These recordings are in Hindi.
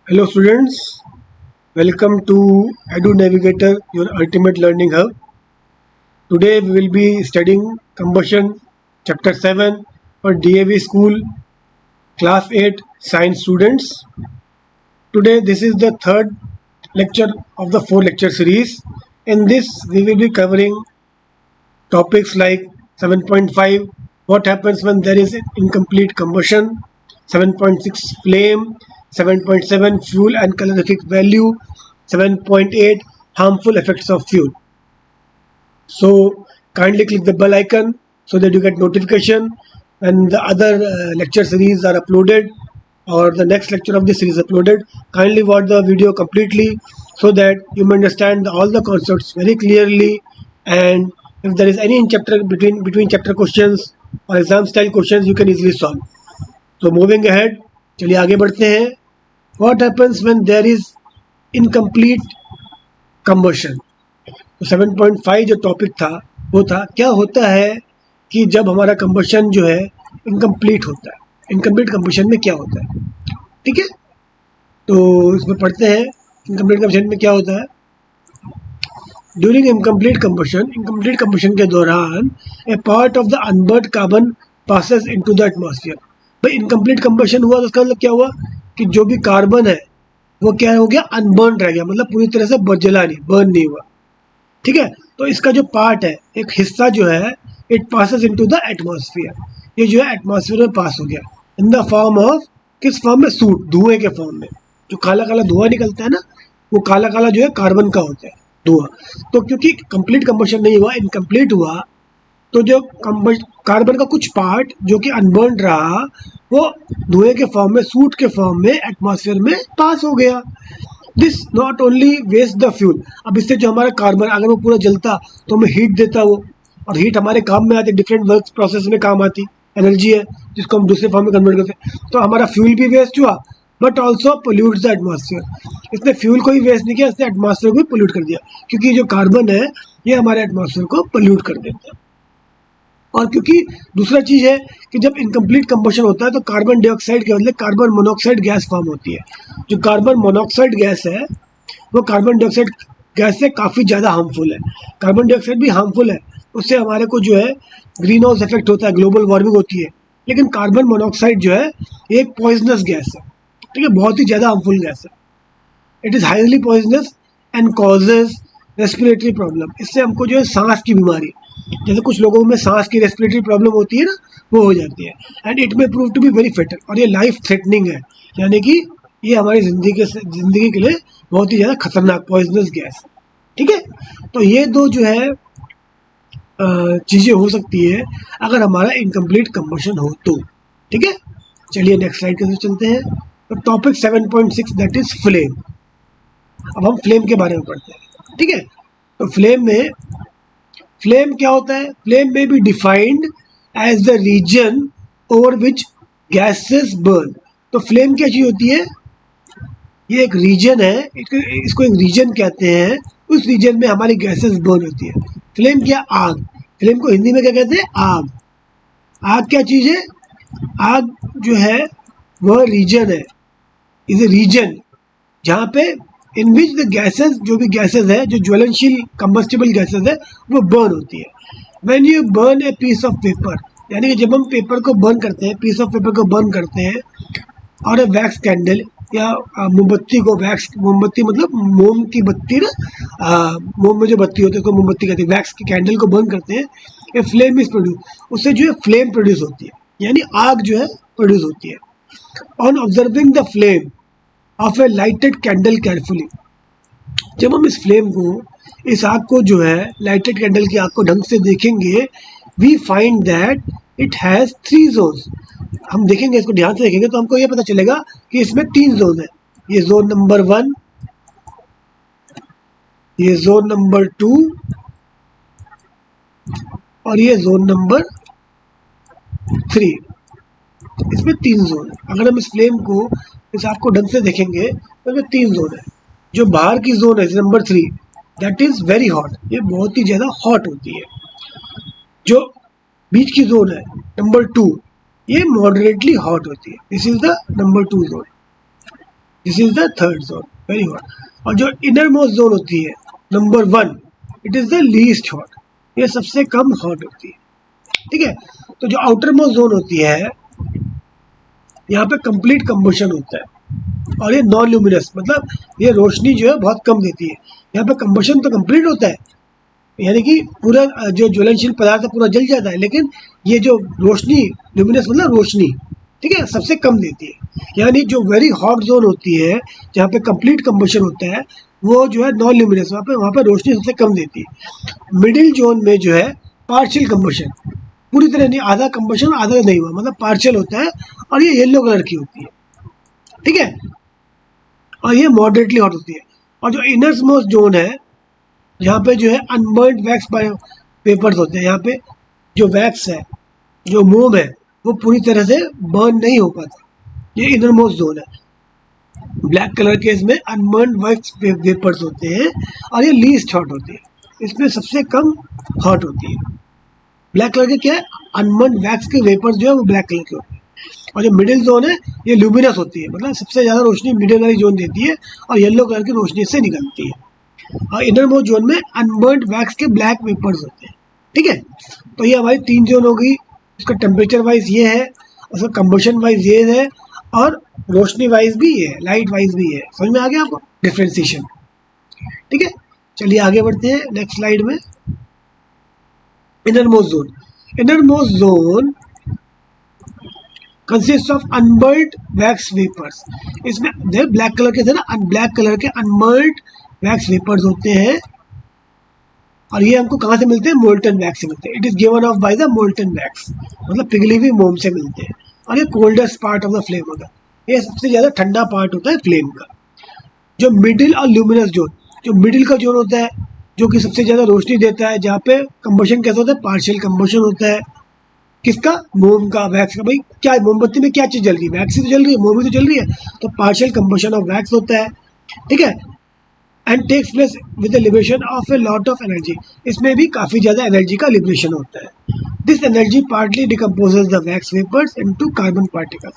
Hello students, welcome to Edu Navigator, your ultimate learning hub. Today we will be studying combustion chapter 7 for DAV school class 8 science students. Today this is the third lecture of the four lecture series. In this we will be covering topics like 7.5 what happens when there is incomplete combustion, 7.6 flame, 7.7 fuel and calorific value, 7.8 harmful effects of fuel. So kindly click the bell icon so that you get notification when the other lecture series are uploaded or the next lecture of this series uploaded. Kindly watch the video completely so that you may understand all the concepts very clearly, and if there is any in chapter between chapter questions or exam style questions you can easily solve. So moving ahead, चलिए आगे बढ़ते हैं. What happens when there is incomplete combustion? तो 7.5 जो टॉपिक था वो था क्या होता है कि जब हमारा कंबशन जो है इनकम्प्लीट होता है. इनकम्प्लीट कंबशन में क्या होता है, ठीक है. तो इसमें पढ़ते हैं इनकम्प्लीट कंबशन में क्या होता है. ड्यूरिंग इनकम्प्लीट कंबशन के दौरान a part of the unburned carbon passes into the atmosphere. भाई इनकम्प्लीट कंबशन हुआ तो उसका मतलब क्या हुआ कि जो भी कार्बन है वो क्या हो गया, अनबर्न रह गया, मतलब पूरी तरह से जला नहीं, बर्न नहीं हुआ, ठीक है. तो इसका जो पार्ट है, एक हिस्सा जो है, it passes into the atmosphere. ये जो है एटमॉस्फेयर में पास हो गया इन द फॉर्म ऑफ, किस फॉर्म में, सूट, धुएं के फॉर्म में. जो काला काला धुआं निकलता है ना, वो काला काला जो है कार्बन का होता है धुआं. तो क्योंकि कंप्लीट कंबशन नहीं हुआ, इनकम्प्लीट हुआ, तो जो कार्बन का कुछ पार्ट जो कि अनबर्न रहा वो धुएं के फॉर्म में, सूट के फॉर्म में एटमॉस्फेयर में पास हो गया. This not only waste the fuel. अब इससे जो हमारा कार्बन अगर वो पूरा जलता तो हमें हीट देता वो, और हीट हमारे काम में आती, डिफरेंट वर्क प्रोसेस में काम आती, एनर्जी है जिसको हम दूसरे फॉर्म में कन्वर्ट करते. तो हमारा फ्यूल भी वेस्ट हुआ but also pollute the atmosphere. इसने फ्यूल को ही वेस्ट नहीं किया, इसने एटमॉस्फेयर को भी पोल्यूट कर दिया, क्योंकि जो कार्बन है ये हमारे एटमॉस्फेयर को पोल्यूट कर देता है. और क्योंकि दूसरा चीज़ है कि जब इनकम्प्लीट कंबशन होता है तो कार्बन डाइऑक्साइड के बदले कार्बन मोनोऑक्साइड गैस फॉर्म होती है. जो कार्बन मोनोऑक्साइड गैस है वो कार्बन डाइऑक्साइड गैस से काफ़ी ज़्यादा हार्मफुल है. कार्बन डाइऑक्साइड भी हार्मफुल है, उससे हमारे को जो है ग्रीन हाउस इफेक्ट होता है, ग्लोबल वार्मिंग होती है. लेकिन कार्बन मोनोऑक्साइड जो है एक पॉइजनस गैस है, ठीक है, बहुत ही ज़्यादा हार्मफुल गैस है. It is highly poisonous and causes respiratory problem. इससे हमको जो है सांस की बीमारी, जैसे कुछ लोगों में सांस की रेस्पिरेटरी प्रॉब्लम होती है ना, वो हो जाती है. And it may prove to be very fatal, और ये लाइफ थ्रेटनिंग है, यानी कि ये हमारी ज़िंदगी के लिए बहुत ही ज़्यादा खतरनाक पॉइजनस गैस, ठीक है. तो ये दो जो है चीज़ें हो सकती है अगर हमारा इनकम्प्लीट कंबशन हो तो, ठीक है. चलिए नेक्स्ट स्लाइड की तरफ चलते हैं. तो टॉपिक 7.6 दैट इज फ्लेम. अब हम फ्लेम के बारे में पढ़ते हैं, ठीक है. तो फ्लेम क्या होता है. Flame may be defined as the region over which gases burn. तो फ्लेम क्या चीज़ होती है, ये एक रीजन है, इसको एक रीजन कहते हैं. उस रीजन में हमारी गैसेस बर्न होती है. फ्लेम क्या, आग. फ्लेम को हिंदी में क्या कहते हैं, आग. आग क्या चीज़ है, आग जो है वह रीजन है, इज ए रीजन जहाँ पे इन विच द गैसेस, जो भी गैसेस है, जो ज्वलनशील कंबस्टिबल गैसेस है, वो बर्न होती है. When you burn a piece of paper, यानी कि जब हम पेपर को बर्न करते हैं, पीस ऑफ पेपर को बर्न करते हैं, और ए वैक्स कैंडल या मोमबत्ती को, वैक्स मोमबत्ती मतलब मोम की बत्ती ना, मोम में जो बत्ती होती है उसको मोमबत्ती कहते हैं. वैक्स की कैंडल को बर्न करते हैं, ए फ्लेम इज प्रोड्यूस, उससे जो है फ्लेम प्रोड्यूस होती है, यानी आग जो है प्रोड्यूस होती है. On observing the flame of A lighted candle carefully, जब हम इस फ्लेम को, इस आग को जो है, लाइटेड कैंडल की आग को ढंग से देखेंगे, we find that it has 3 zones. हम देखेंगे, इसको ध्यान से देखेंगे तो हमको ये पता चलेगा कि इसमें 3 जोन है. ये जोन नंबर 1, ये जोन नंबर 2 और ये जोन नंबर 3. इसमें 3 जोन है. अगर हम इस फ्लेम को, इस आग को ढंग से देखेंगे तो इसमें 3 जोन है. जो बाहर की जोन है number 3, that is very hot, ये बहुत ही ज़्यादा हॉट होती है. जो बीच की जोन है नंबर 2, ये मॉडरेटली हॉट होती है. This is the number 2 zone. This is the third zone, very hot. और जो इनर मोस्ट जोन होती है number 1, it is the least hot, ये सबसे कम हॉट होती है, ठीक है। तो जो आउटर मोस्ट जोन होती है यहाँ पे कंप्लीट कंबशन होता है, और ये नॉन ल्यूमिनस, मतलब ये रोशनी जो है बहुत कम देती है। यहाँ पे कंबशन तो कंप्लीट होता है, यानी कि पूरा जो ज्वलनशील पदार्थ है पूरा जल जाता है, लेकिन ये जो रोशनी, ल्यूमिनस मतलब रोशनी, ठीक है, सबसे कम देती है। यानी जो वेरी हॉट जोन होती है जहाँ पे कंप्लीट कंबशन होता है वो जो है नॉन ल्यूमिनस, वहाँ पे रोशनी सबसे कम देती है। मिडिल जोन में जो है पार्शियल कंबशन, पूरी तरह नहीं, आधा कंबशन आधा नहीं हुआ, मतलब पार्शियल होता है, और ये येलो कलर की होती है, ठीक है, और ये मॉडरेटली हॉट होती है। और जो इनर मोस्ट जोन है यहाँ पे जो है अनबर्न्ड वैक्स पेपर्स होते हैं, यहाँ पे जो वैक्स है, जो मोम है, वो पूरी तरह से बर्न नहीं हो पाता, ये इनर मोस्ट जोन है। ब्लैक कलर के इसमें अनबर्न्ड वैक्स वेपर्स होते हैं, और ये लीस्ट हॉट होती है, इसमें सबसे कम हॉट होती है। ब्लैक कलर के क्या है, अनबर्न्ड वैक्स के वेपर्स जो है वो ब्लैक कलर के होते हैं। और जो मिडिल जोन है ये ल्यूमिनस होती है, मतलब सबसे ज़्यादा रोशनी मिडिल वाली जोन देती है, और येलो कलर की रोशनी से निकलती है। और इनर मोस्ट जोन में अनबर्न्ड वैक्स के ब्लैक वेपर्स होते हैं, ठीक है। तो ये हमारी 3 जोन हो गई, उसका टेम्परेचर वाइज ये है, उसका कंबशन वाइज ये है, और रोशनी वाइज भी ये है, लाइट वाइज भी ये है। समझ में आ गया आपको डिफ्रेंसिएशन, ठीक है। चलिए आगे बढ़ते हैं नेक्स्ट स्लाइड में। Innermost zone, innermost zone consist of unburned wax vapours, इसमें ब्लैक कलर के थे ना, ब्लैक कलर के अनबर्न्ड वैक्स वेपर्स होते हैं, और ये हमको कहाँ से मिलते हैं, मोल्टन वैक्स से मिलते हैं। It is given of by the molten wax, मतलब पिघली हुई मोम से मिलते हैं, और ये coldest part of the flame होता है, ये सबसे ज़्यादा ठंडा पार्ट होता है फ्लेम का। जो मिडिल और ल्यूमिनस जोन, जो मिडिल का जोन होता है जो कि सबसे ज़्यादा रोशनी देता है, जहाँ पे कंबशन कैसा होता है, पार्शियल कंबशन होता है, किसका, मोम का, वैक्स का। भाई क्या मोमबत्ती में क्या चीज़ जल रही है, वैक्स ही तो जल रही है, मोम ही तो जल रही है, तो पार्शियल कंबशन ऑफ वैक्स होता है, ठीक है। And takes place with the liberation of a lot of energy, इसमें भी काफ़ी ज़्यादा एनर्जी का लिबरेशन होता है। This energy partly decomposes the wax vapours into carbon particles,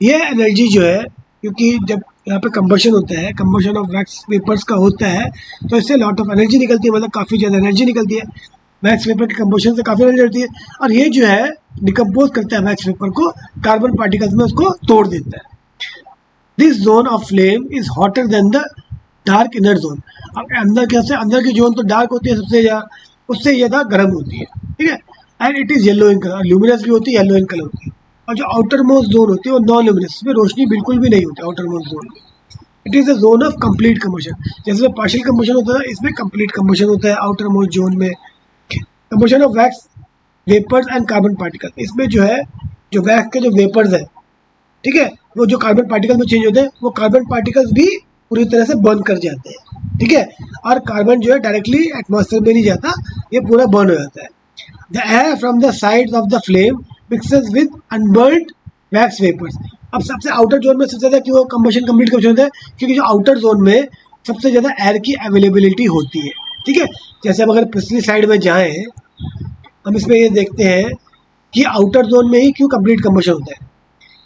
ये एनर्जी जो है, क्योंकि जब यहाँ पे कंबशन होता है, कंबशन ऑफ वैक्स वेपर्स का होता है, तो इससे लॉट ऑफ एनर्जी निकलती है, मतलब काफ़ी ज़्यादा एनर्जी निकलती है, वैक्स वेपर के कंबशन से काफ़ी एनर्जी निकलती है, और ये जो है डिकम्पोज करता है वैक्स वेपर को, कार्बन पार्टिकल्स में उसको तोड़ देता है। This zone of flame is hotter then the dark inner zone, अब अंदर कैसे, अंदर की जोन तो डार्क होती है सबसे ज़्यादा, उससे ज़्यादा गर्म होती है, ठीक है। And it is yellow in colour, luminous भी होती है, येलो इन कलर होती है। और जो आउटर मोस्ट जोन होती है वो नॉन ल्यूमिनस, इसमें रोशनी बिल्कुल भी नहीं होती आउटर मोस्ट जोन में। It is a zone of complete combustion, जैसे पार्शियल कंबशन होता है, इसमें कंप्लीट कंबशन होता है आउटर मोस्ट जोन में। Combustion of wax vapours and carbon particle, इसमें जो है जो वैक्स के जो वेपर्स है, ठीक है, वो जो कार्बन पार्टिकल में चेंज होते हैं, वो कार्बन पार्टिकल्स भी पूरी तरह से बर्न कर जाते हैं, ठीक है। और कार्बन जो है डायरेक्टली एटमॉस्फेयर में नहीं जाता, ये पूरा बर्न हो जाता है। The air from the sides of the flame mixes with unburned wax vapours, अब सबसे आउटर जोन में सबसे ज़्यादा क्यों कंबशन कंप्लीट कंबशन होता है, क्योंकि जो आउटर जोन में सबसे ज़्यादा एयर की अवेलेबिलिटी होती है, ठीक है। जैसे हम अगर पिछली साइड में जाएँ, हम इसमें ये देखते हैं कि आउटर जोन में ही क्यों कंप्लीट कंबशन होता है,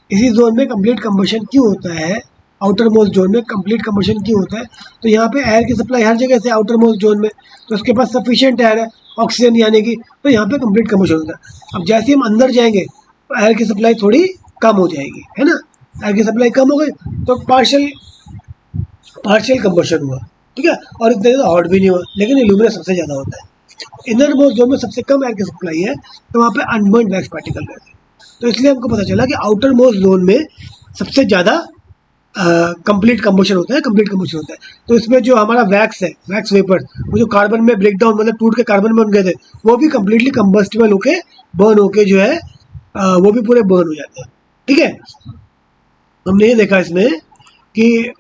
इसी जोन में कंप्लीट कंबशन क्यों होता है, आउटर मोस्ट जोन में कंप्लीट कंबशन क्यों होता है, तो यहाँ पे एयर की सप्लाई हर जगह से आउटर मोस्ट जोन में, तो उसके पास सफिशिएंट एयर है ऑक्सीजन यानी कि, तो यहाँ पे कंप्लीट कंबशन होता है। अब जैसे हम अंदर जाएंगे तो एयर की सप्लाई थोड़ी कम हो जाएगी, है ना, एयर की सप्लाई कम हो गई तो पार्शियल कंबशन हुआ, ठीक है, और इतना ज़्यादा हॉट भी नहीं हुआ, लेकिन इल्यूमिनेट सबसे ज़्यादा होता है। इनर मोस्ट जोन में सबसे कम एयर की सप्लाई है, तो वहाँ पे अनबर्न्ड वैक्स पार्टिकल रहते हैं, तो इसलिए हमको पता चला कि आउटर मोस्ट जोन में सबसे ज़्यादा कंप्लीट कंबशन होता है, कंप्लीट कंबशन होता है। तो इसमें जो हमारा वैक्स है, वैक्स वेपर, वो जो कार्बन में ब्रेक डाउन मतलब टूट के कार्बन बन गए थे, वो भी कंप्लीटली कंबस्टिबल होके बर्न होके जो है वो भी पूरे बर्न हो जाते हैं, ठीक है। हमने ये देखा इसमें कि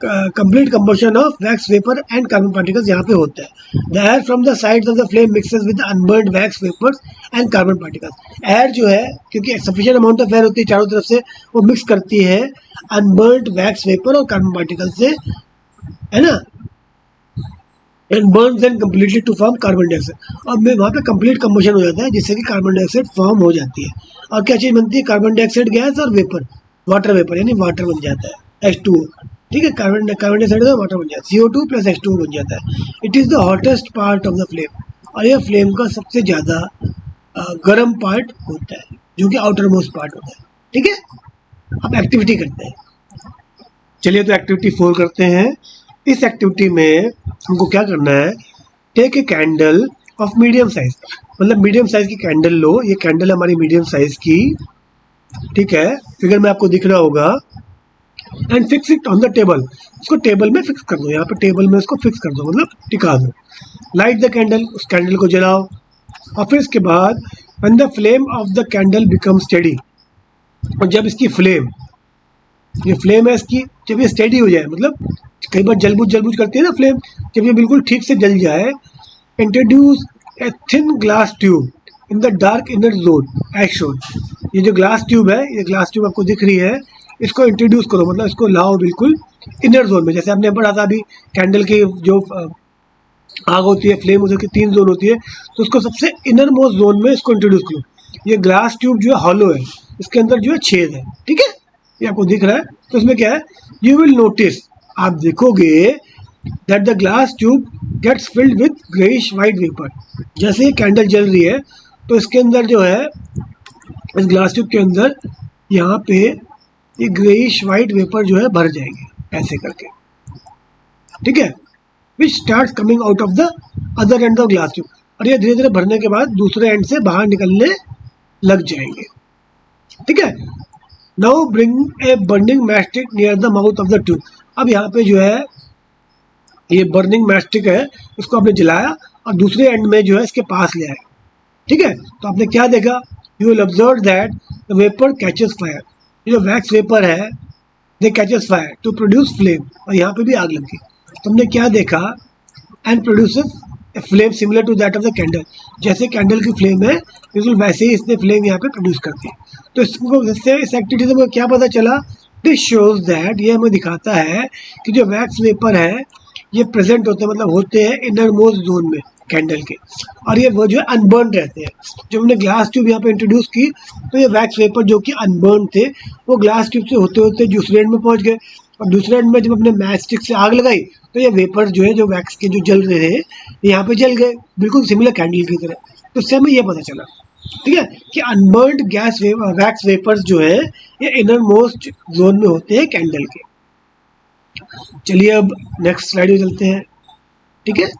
complete combustion of wax vapour and carbon particles यहाँ पे होता है। The air from the sides of the flame mixes with unburned wax vapours and carbon particles, air जो है क्योंकि सफिशिएंट अमाउंट ऑफ एयर होती है चारों तरफ से, वो मिक्स करती है अनबर्न्ड वैक्स वेपर और कार्बन पार्टिकल से, है ना, and burn then completely to form carbon dioxide, और में वहाँ पे कंप्लीट कंबशन हो जाता है जिससे कि कार्बन डाइऑक्साइड फॉर्म हो जाती है। और क्या चीज़ बनती है, कार्बन डाइऑक्साइड गैस और वेपर, वाटर वेपर यानी वाटर बन जाता H2O, ठीक है, कार्बन कार्बन डाइऑक्साइड का वाटर बन जाता है, CO2 प्लस H2O बन जाता है। It is the hottest part of the flame, और यह फ्लेम का सबसे ज़्यादा गर्म पार्ट होता है, जो कि आउटर मोस्ट पार्ट होता है। ठीक है, अब एक्टिविटी करते हैं। चलिए तो एक्टिविटी 4 करते हैं। इस एक्टिविटी में हमको क्या करना है, take a candle of medium size, मतलब मीडियम साइज की कैंडल लो, ये कैंडल हमारी मीडियम साइज की, ठीक है, फिगर में आपको दिख रहा होगा, and fix it on the table, उसको टेबल में फिक्स कर दो, यहाँ पे टेबल में उसको फिक्स कर दो, मतलब टिका दो। लाइट द कैंडल, उस कैंडल को जलाओ, और फिर इसके बाद when the flame of the candle become steady, और जब इसकी फ्लेम, ये फ्लेम है इसकी, जब ये स्टेडी हो जाए, मतलब कई बार जलबुझ करती है ना फ्लेम, जब ये बिल्कुल ठीक से जल जाए, introduce a thin glass tube in the dark inner zone as shown. ये जो ग्लास ट्यूब है, ये ग्लास ट्यूब आपको दिख रही है, इसको इंट्रोड्यूस करो, मतलब इसको लाओ बिल्कुल इनर जोन में। जैसे आपने पढ़ा था अभी कैंडल की जो आग होती है, फ्लेम होती है, 3 जोन होती है, तो उसको सबसे इनर मोस्ट जोन में इसको इंट्रोड्यूस करो। ये ग्लास ट्यूब जो है हॉलो है, इसके अंदर जो है छेद है, ठीक है, ये आपको दिख रहा है। तो इसमें क्या है, यू विल नोटिस, आप देखोगे that the glass tube gets filled with greyish white vapour. जैसे ये कैंडल जल रही है, तो इसके अंदर जो है, इस ग्लास ट्यूब के अंदर यहाँ पे ये ग्रेइश वाइट वेपर जो है भर जाएंगे ऐसे करके, ठीक है, which start coming out of the other end of glass tube, और ये धीरे धीरे भरने के बाद दूसरे एंड से बाहर निकलने लग जाएंगे, ठीक है। Now bring a burning mastic near the mouth of the tube. अब यहाँ पे जो है ये बर्निंग मैस्टिक है, इसको आपने जलाया और दूसरे एंड में जो है इसके पास ले आए, ठीक है। तो आपने क्या देखा, you will observe that the vapour catches fire, ये जो वैक्स वेपर है, they catches fire to produce flame, और यहाँ पे भी आग लग गई। तुमने क्या देखा, and produces a flame similar to that of the candle, जैसे कैंडल की फ्लेम है बिल्कुल वैसे ही इसने फ्लेम यहाँ पे प्रोड्यूस कर दी। तो इसको, इससे इस एक्टिविटी से मुझे क्या पता चला, दिस शोज दैट, ये हमें दिखाता है कि जो वैक्स वेपर है ये प्रेजेंट होते हैं, मतलब होते हैं इनर मोस्ट जोन में कैंडल के, और ये वो जो है अनबर्न रहते हैं। जब हमने ग्लास ट्यूब यहाँ पे इंट्रोड्यूस की, तो ये वैक्स वेपर जो कि अनबर्न थे, वो ग्लास ट्यूब से होते होते दूसरे एंड में पहुंच गए, और दूसरे एंड में जब अपने मैच स्टिक से आग लगाई, तो ये वेपर जो है, जो वैक्स के जो जल रहे हैं, यहाँ पे जल गए, बिल्कुल सिमिलर कैंडल की तरह। तो इससे हमें ये पता चला, ठीक है, कि अनबर्न्ड गैस वैक्स वेपर्स जो है ये इनर मोस्ट जोन में होते हैं कैंडल के। चलिए अब नेक्स्ट स्लाइड में चलते हैं, ठीक है।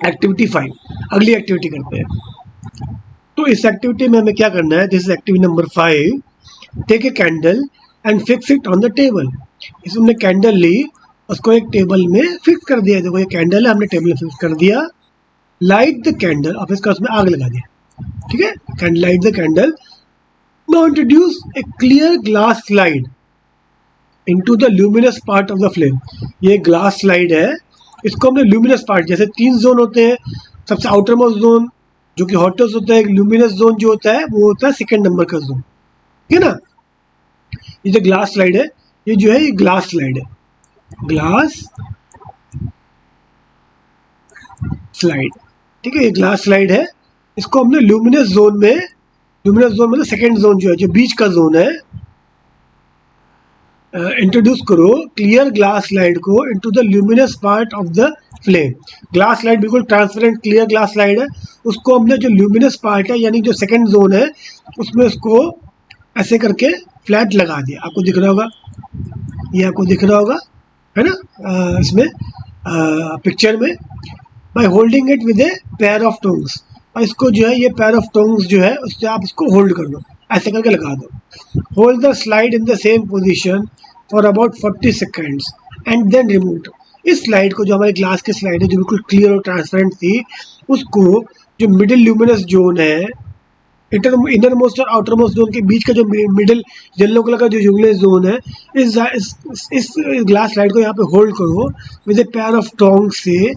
एक्टिविटी 5, अगली एक्टिविटी करते हैं। तो इस एक्टिविटी में हमें क्या करना है, this is activity number 5, take a candle and fix it on the table. इसमें हमने कैंडल ली, उसको एक टेबल में फिक्स कर दिया, देखो ये कैंडल है, हमने टेबल में फिक्स कर दिया। लाइट द कैंडल, अब इसका उसमें आग लगा दिया, ठीक है, candle, light the candle. Now introduce A clear glass slide into the luminous part of the flame. ये ग्लास स्लाइड है, इसको हमने ल्यूमिनस पार्ट, जैसे 3 जोन होते हैं, सबसे आउटर मोस्ट जोन जो कि हॉटेस्ट होता है, ल्यूमिनस जोन जो होता है वो होता है सेकंड नंबर का जोन, ठीक है ना। ये जो ग्लास स्लाइड है, ये जो है ये ग्लास स्लाइड है, ग्लास स्लाइड, ठीक है, ये ग्लास स्लाइड है। इसको हमने ल्यूमिनस जोन में, ल्यूमिनस जोन मतलब सेकंड जोन जो है, जो बीच का जोन है, इंट्रोड्यूस करो क्लियर ग्लास स्लाइड को into the luminous part of the flame. Glass slide बिल्कुल ट्रांसपेरेंट क्लियर ग्लास स्लाइड है, उसको हमने जो ल्यूमिनस पार्ट है, यानी जो सेकंड जोन है, उसमें उसको ऐसे करके फ्लैट लगा दिया। आपको दिख रहा होगा, ये आपको दिख रहा होगा, है ना, इसमें पिक्चर में, by holding it with a pair of tongs, और इसको जो है ये पेयर ऑफ टोंग्स जो है उससे आप इसको होल्ड कर दो, ऐसे करके लगा दो। Hold the slide in the same position for about 40 seconds and then remove it. इस स्लाइड को, जो हमारी ग्लास की स्लाइड है जो बिल्कुल क्लियर और ट्रांसपेरेंट थी, उसको जो मिडिल ल्यूमिनस जोन है, इनर मोस्ट और आउटर मोस्ट जोन के बीच का जो मिडिल येलो कलर का जो ल्यूमिनस जोन है, इस ग्लास स्लाइड को यहाँ पे होल्ड करो with a pair of Tong से,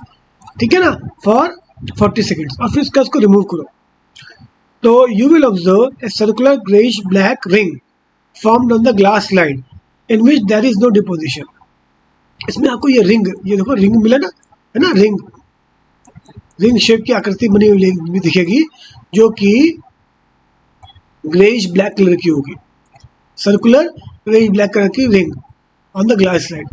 ठीक है ना, फॉर 40 सेकेंड्स, और फिर इसको रिमूव करो। तो you will observe a circular greyish black ring formed on the glass slide in which there is no deposition। इसमें आपको ये रिंग, ये देखो रिंग मिला ना, है ना, रिंग शेप की आकृति बनी हुई दिखेगी, जो कि ग्रेइश ब्लैक कलर की होगी, सर्कुलर ग्रेइश ब्लैक कलर की ring, on the glass slide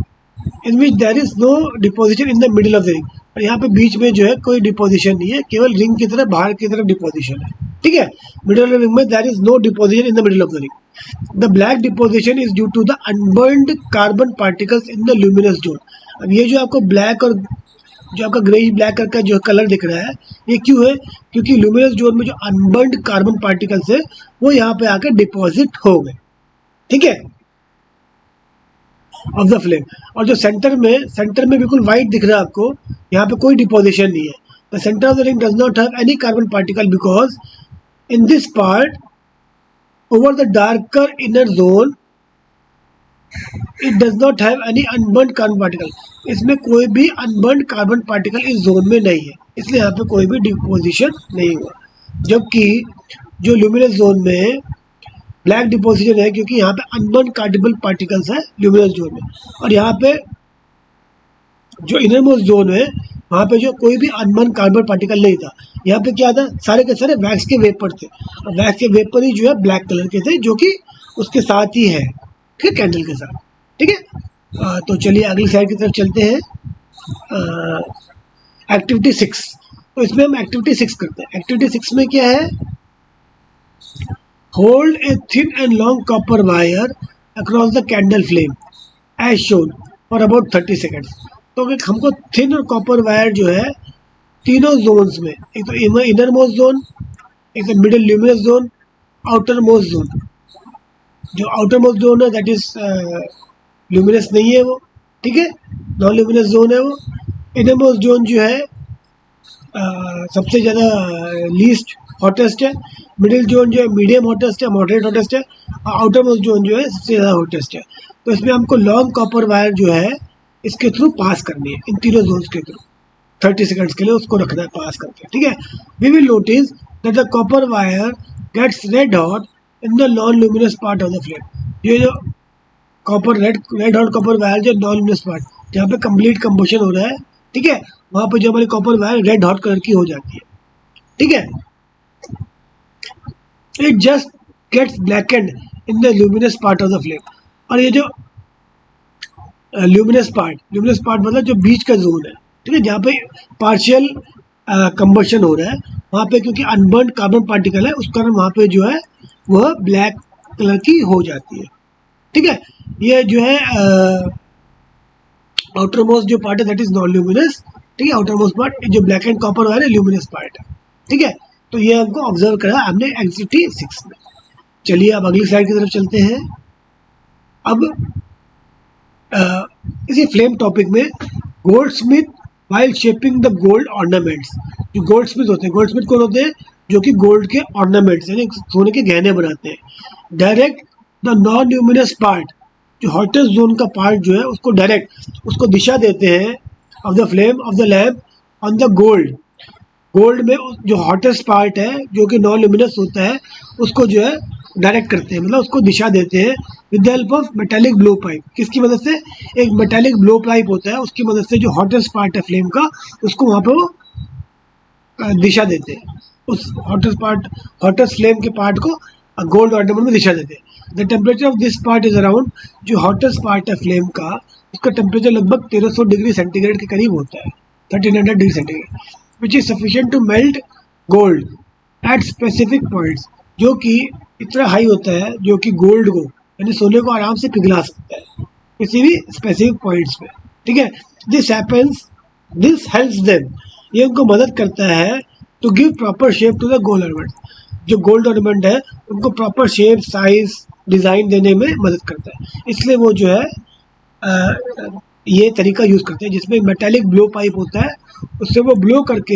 in which there is no deposition in the middle of the ring. और यहाँ पे बीच में जो है कोई डिपोजिशन नहीं है, केवल रिंग की तरफ बाहर की तरफ डिपोजिशन है। ठीक है, मिडिल ऑफ द रिंग में there is no deposition in the middle of the ring. The black deposition is due to the unburned carbon particles in the luminous zone. अब ये जो आपको ब्लैक और जो आपका ग्रेइश ब्लैक का जो कलर दिख रहा है, ये क्यों है? क्योंकि ल्यूमिनस जोन में जो अनबर्न्ड कार्बन पार्टिकल्स है वो यहाँ पे आकर डिपॉजिट हो गए। ठीक है, ऑफ द फ्लेम। और जो सेंटर में बिल्कुल वाइट दिख रहा है आपको, यहाँ पे कोई डिपोजिशन नहीं है। The centre of the ring does not have any carbon particle because in this part over the darker inner zone it does not have any unburned carbon particle. इसमें कोई भी अनबर्न्ड कार्बन पार्टिकल इस जोन में नहीं है, इसलिए यहाँ पे कोई भी डिपोजिशन नहीं हुआ। जबकि जो ल्यूमिनस जोन में ब्लैक डिपोजिशन है, क्योंकि यहाँ पे अनबर्न्ड कार्बन पार्टिकल्स है ल्यूमिनस जोन में। और यहाँ पे जो इनरमोस्ट जोन है वहाँ पे जो कोई भी अनबर्न्ड कार्बन पार्टिकल नहीं था। यहाँ पे क्या था, सारे के सारे वैक्स के वेपर थे, और वैक्स के वेपर ही जो है ब्लैक कलर के थे, जो कि उसके साथ ही है, ठीक है, कैंडल के साथ। ठीक है, तो चलिए अगली साइड की तरफ चलते हैं। एक्टिविटी 6। तो इसमें हम एक्टिविटी 6 करते हैं। एक्टिविटी 6 में क्या है? Hold a thin and long copper wire across the candle flame as shown for about 30 seconds. तो हमको थिन और कॉपर वायर जो है तीनों जोन्स में, एक तो इनर मोस्ट जोन, एक तो middle luminous zone, outer most zone. जो आउटर मोस्ट जोन है दैट इज ल्यूमिनस नहीं है वो, ठीक है, नॉन ल्यूमिनस जोन है वो। इनर मोस्ट जोन जो है सबसे ज़्यादा लीस्ट हॉटेस्ट है। मिडिल जोन जो है मीडियम हॉटेस्ट है, मॉडरेट हॉटेस्ट है, और आउटर मोस्ट जोन जो है सबसे ज़्यादा हॉटेस्ट है। तो इसमें हमको लॉन्ग कॉपर वायर जो है इसके थ्रू पास करनी है, इन तीनों जोन्स के थ्रू 30 सेकंड्स के लिए उसको रखना है पास करके। ठीक है, we will notice that the copper wire gets red hot in the non luminous part of the flame. ये जो copper red hot copper wire जो नॉन ल्यूमिनस पार्ट, जहाँ पे कंप्लीट कंबशन हो रहा है, ठीक है, वहाँ पे जो हमारी copper wire red hot colour की हो जाती है। ठीक है, it just gets blackened in the luminous part of the flame. और ये जो ल्यूमिनस पार्ट मतलब जो बीच का जोन है, ठीक है, जहाँ पे पार्शियल कंबशन हो रहा है, वहाँ पे क्योंकि अनबर्न्ड कार्बन पार्टिकल है, उस कारण वहाँ पे जो है वह ब्लैक कलर की हो जाती है। ठीक है, ये जो है आउटर मोस्ट जो पार्ट है दैट इज नॉन ल्यूमिनस। ठीक है, आउटर मोस्ट पार्ट जो ब्लैक एंड कॉपर वायर है ल्यूमिनस पार्ट है। ठीक है, तो ये हमको ऑब्जर्व करा हमने एक्टिविटी 6 में। चलिए अब अगली स्लाइड की तरफ चलते हैं। अब इसी फ्लेम टॉपिक में gold Smith while shaping the gold ornaments. जो गोल्ड स्मिथ होते हैं, गोल्ड स्मिथ कौन होते हैं? जो कि गोल्ड के ऑर्नामेंट्स यानी सोने के गहने बनाते हैं। Direct the non luminous part, जो हॉटेस्ट जोन का पार्ट जो है उसको डायरेक्ट उसको दिशा देते हैं of the flame of the lamp on the gold में जो हॉटेस्ट पार्ट है जो कि नॉन ल्यूमिनस होता है उसको जो है डायरेक्ट करते हैं, मतलब उसको दिशा देते हैं with the help of metallic blow pipe. किसकी मदद से? एक मेटालिक ब्लो पाइप होता है, उसकी मदद से जो हॉटेस्ट पार्ट है फ्लेम का उसको वहाँ पे वो दिशा देते हैं, उस हॉटेस्ट फ्लेम के पार्ट को गोल्ड ऑर्नामेंट में दिशा देते हैं। The temperature of this part is around, जो हॉटेस्ट पार्ट है फ्लेम का उसका टेम्परेचर लगभग 1300 डिग्री सेंटीग्रेड के करीब होता है, 1300 degree centigrade, which is sufficient to melt gold at specific points. जो कि इतना हाई होता है जो कि गोल्ड को यानी सोने को आराम से पिघला सकता है किसी भी स्पेसिफिक पॉइंट्स पे। ठीक है, दिस हेल्प्स देम, ये उनको मदद करता है to give proper shape to the gold ornament. जो गोल्ड ऑर्नामेंट है उनको प्रॉपर शेप, साइज, डिज़ाइन देने में मदद करता है। इसलिए वो जो है ये तरीका यूज़ करते हैं जिसमें मेटालिक ब्लो पाइप होता है, उससे वो ब्लो करके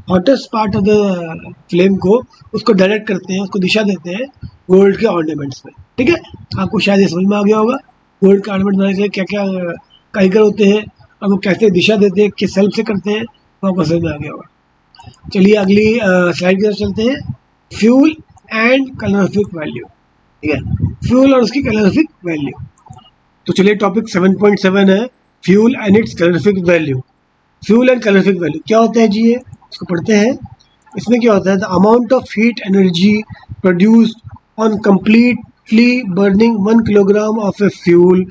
hottest part of the flame को उसको डायरेक्ट करते हैं, उसको दिशा देते हैं गोल्ड के ऑर्नामेंट्स में। ठीक है, आपको शायद ये समझ में आ गया होगा गोल्ड के ऑर्नामेंट बनाने के लिए क्या क्या कारीगर होते हैं और वो कैसे दिशा देते हैं, किस हेल्प से करते हैं, वो आपको समझ में आ गया होगा। चलिए अगली स्लाइड की तरफ चलते हैं। Fuel and calorific value. ठीक है, फ्यूल और उसकी कैलोरीफिक वैल्यू। तो चलिए टॉपिक 7.7 है fuel and it's calorific value. Fuel and calorific value क्या होता है जी, ये इसको पढ़ते हैं। इसमें क्या होता है? The amount of heat energy produced on completely burning 1 kilogram of a fuel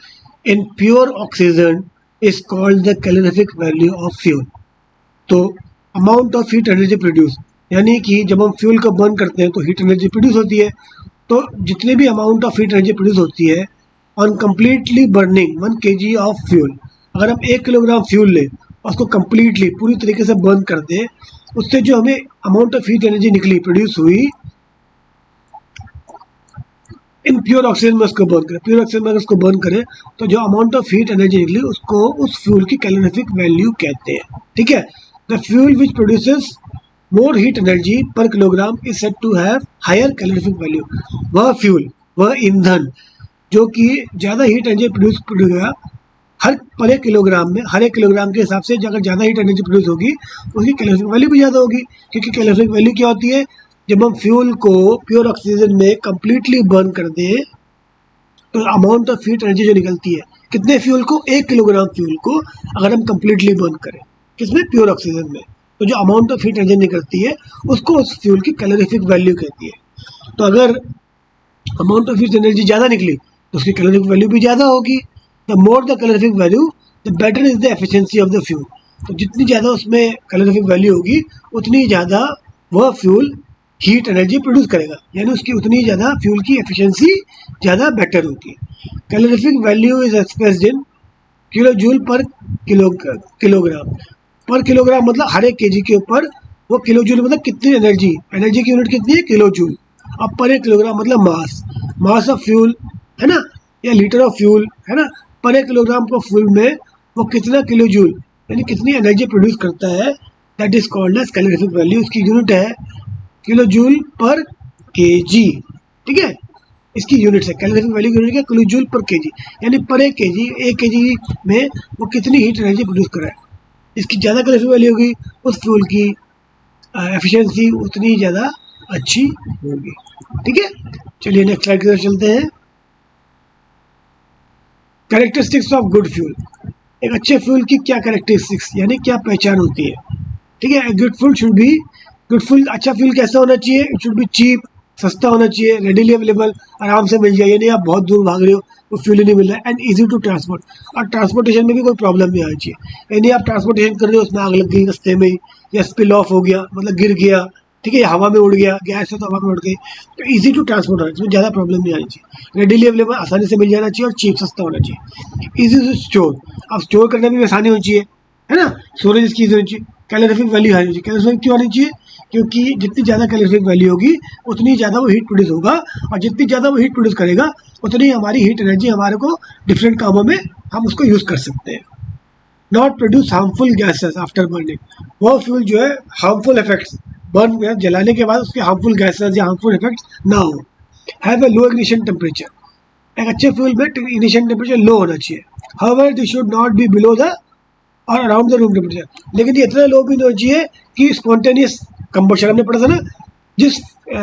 in pure oxygen is called the calorific value of fuel. तो amount of heat energy produce, यानी कि जब हम फ्यूल को बर्न करते हैं तो हीट एनर्जी प्रोड्यूस होती है। तो जितने भी amount of heat energy produce होती है on completely burning 1 kg of fuel, अगर हम 1 किलोग्राम फ्यूल लें और उसको कम्प्लीटली पूरी तरीके से बर्न कर दें, उससे जो हमें अमाउंट ऑफ हीट एनर्जी निकली, प्रोड्यूस हुई, इन प्योर ऑक्सीजन में उसको बर्न करें, प्योर ऑक्सीजन में अगर उसको बर्न करें तो जो अमाउंट ऑफ हीट एनर्जी निकली उसको उस फ्यूल की कैलोरीफिक वैल्यू कहते हैं। ठीक है, the fuel which produces more heat energy per kilogram is said to have higher calorific value. वह फ्यूल, वह ईंधन जो कि ज़्यादा हीट एनर्जी प्रोड्यूस करेगा हर पर 1 किलोग्राम में, हर 1 किलोग्राम के हिसाब से अगर ज़्यादा हीट एनर्जी प्रोड्यूस होगी उसकी कैलोरीफिक वैल्यू भी ज़्यादा होगी। क्योंकि कैलोरीफिक वैल्यू क्या होती है, जब हम फ्यूल को प्योर ऑक्सीजन में कम्प्लीटली बर्न कर दें तो अमाउंट ऑफ हीट एनर्जी जो निकलती है, कितने फ्यूल को, 1 किलोग्राम फ्यूल को अगर हम कम्प्लीटली बर्न करें किसमें, प्योर ऑक्सीजन में, तो जो अमाउंट ऑफ हीट एनर्जी निकलती है उसको उस फ्यूल की कैलोरीफिक वैल्यू कहती है। तो अगर अमाउंट ऑफ हीट एनर्जी ज़्यादा निकली तो उसकी कैलोरीफिक वैल्यू भी ज़्यादा होगी। The more the calorific value the better is the efficiency of the fuel. तो जितनी ज़्यादा उसमें कैलोरीफिक वैल्यू होगी उतनी ज़्यादा वह फ्यूल हीट एनर्जी प्रोड्यूस करेगा, यानी उसकी उतनी ज़्यादा फ्यूल की एफिशिएंसी ज़्यादा बेटर होगी। Calorific value is expressed in kilo joule पर किलोग्राम। पर किलोग्राम मतलब हर 1 kg के ऊपर वो किलो जूल मतलब कितनी एनर्जी, एनर्जी की यूनिट कितनी है, किलो जूल। अब पर 1 किलोग्राम मतलब मास, मास ऑफ फ्यूल है ना, या लीटर ऑफ फ्यूल है ना, पर 1 किलोग्राम को फ्यूल में वो कितना किलो जूल यानी कितनी एनर्जी प्रोड्यूस करता है, that is called as calorific value. उसकी यूनिट है किलो जूल पर केजी। ठीक है, इसकी यूनिट है, कैलोरीफिक वैल्यू की यूनिट है किलो जूल पर केजी, यानी पर 1 kg, 1 kg में वो कितनी हीट एनर्जी प्रोड्यूस कर रहा है। इसकी ज़्यादा कैलोरीफिक वैल्यू होगी उस फ्यूल की एफिशिएंसी उतनी ज़्यादा अच्छी होगी। ठीक है, चलिए नेक्स्ट स्लाइड की तरफ चलते हैं। कैरेक्टरिस्टिक्स ऑफ गुड फ्यूल, एक अच्छे फ्यूल की क्या कैरेक्टरिस्टिक्स यानी क्या पहचान होती है। ठीक है, good fuel should be, good fuel, अच्छा फ्यूल कैसा होना चाहिए, इट शुड बी चीप, सस्ता होना चाहिए, रेडिली अवेलेबल, आराम से मिल जाए, यानी आप बहुत दूर भाग रहे हो वो फ्यूल ही नहीं मिल रहा है, एंड ईजी टू ट्रांसपोर्ट, और ट्रांसपोर्टेशन में भी कोई प्रॉब्लम नहीं आनी चाहिए, यानी आप ट्रांसपोर्टेशन कर रहे हो उसमें आग लग गई रास्ते में, या स्पिल ऑफ हो गया मतलब गिर गया, ठीक है, हवा में उड़ गया, गैस है तो हवा में उड़ गई, तो ईजी टू ट्रांसपोर्ट होना चाहिए, ज़्यादा प्रॉब्लम नहीं आनी चाहिए, रेडिली अवेलेबल, आसानी से मिल जाना चाहिए, और चीप, सस्ता होना चाहिए, ईजी टू स्टोर, अब स्टोर करने में भी आसानी होनी चाहिए, है ना, स्टोरेज इसकी ईजी होनी चाहिए, कैलोरीफिक वैल्यू हाई होनी चाहिए। कैलोरीफिक क्यों आनी चाहिए, क्योंकि जितनी ज़्यादा कैलोरीफिक वैल्यू होगी उतनी ज़्यादा वो हीट प्रोड्यूस होगा, और जितनी ज़्यादा वो हीट प्रोड्यूस करेगा उतनी हमारी हीट एनर्जी हमारे को डिफरेंट कामों में हम उसको यूज़ कर सकते हैं। Not produce harmful gases after burning, वो फ्यूल जो है हार्मफुल इफेक्ट्स, बर्न जलाने के बाद उसके हार्मफुल गैसेस या हार्मफुल इफेक्ट्स ना हो। Have a low ignition temperature, एक अच्छे फ्यूल में इग्निशन टेम्परेचर लो होना चाहिए। However this should not be below the और अराउंड द रूम टेम्परेचर, लेकिन ये इतना लो भी नहीं होना चाहिए कि स्पॉन्टेनियस कंबशन, हमने पढ़ा था ना, जिस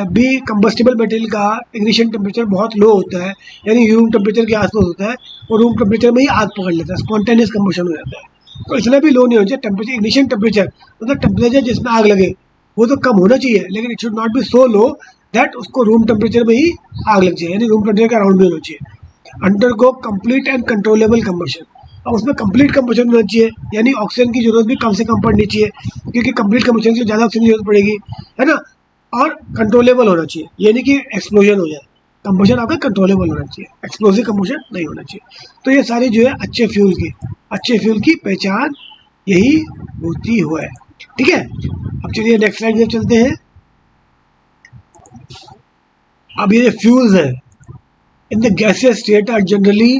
भी कंबस्टिबल मटेरियल का इग्निशन टेम्परेचर बहुत लो होता है यानी रूम टेम्परेचर के आसपास होता है, वो रूम टेम्परेचर में ही आग पकड़ लेता है, स्पॉन्टेनियस कंबशन हो जाता है। तो इतना भी लो नहीं होना चाहिए टेम्परेचर, इग्निशन टेम्परेचर मतलब टेम्परेचर जिसमें आग लगे वो तो कम होना चाहिए, लेकिन it should not be so low that उसको रूम टेम्परेचर में ही आग लग जाए, यानी रूम टेम्परेचर के अराउंड में होना चाहिए। Undergo complete and controllable combustion, अब उसमें कंप्लीट कंबशन होना चाहिए, यानी ऑक्सीजन की जरूरत भी कम से कम पड़नी चाहिए, क्योंकि कंप्लीट कंबशन से ज़्यादा ऑक्सीजन की जरूरत पड़ेगी, है ना, और कंट्रोलेबल होना चाहिए, यानी कि एक्सप्लोजन हो जाए, कंबशन आपका कंट्रोलेबल होना चाहिए, एक्सप्लोसिव कंबशन नहीं होना चाहिए। तो ये सारी जो है अच्छे फ्यूल की पहचान यही होती है। ठीक है, अब चलिए नेक्स्ट स्लाइड में चलते हैं। अब ये फ्यूल्स है in the gaseous state are generally